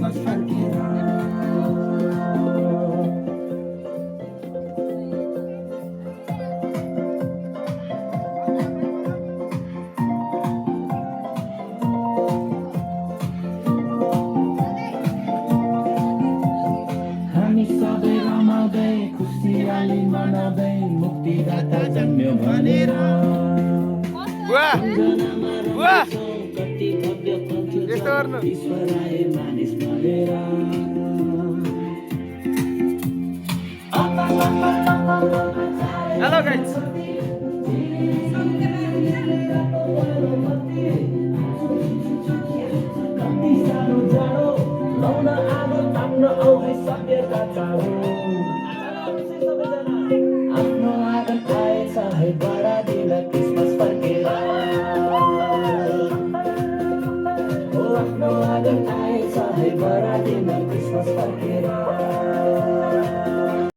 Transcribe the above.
Christmas फर्केर हामी सबै रमाउँदै खुसियाली मनाउँदै मुक्तिदाता जन्म्यो भनेर बुवा बुवा कति भव्य पन्थ्यो यस्तो गर्नु ईश्वर आए मानिस बनेर हेलो गाइस कति सानो जाडो लाउन आगो ताप्न आउने सभ्यता चाहो आफ्नो आँगन आएछ है बरादिन क्रिसमस फर्केर ओ आफ्नो आँगन आएछ है बरादिन क्रिसमस फर्केर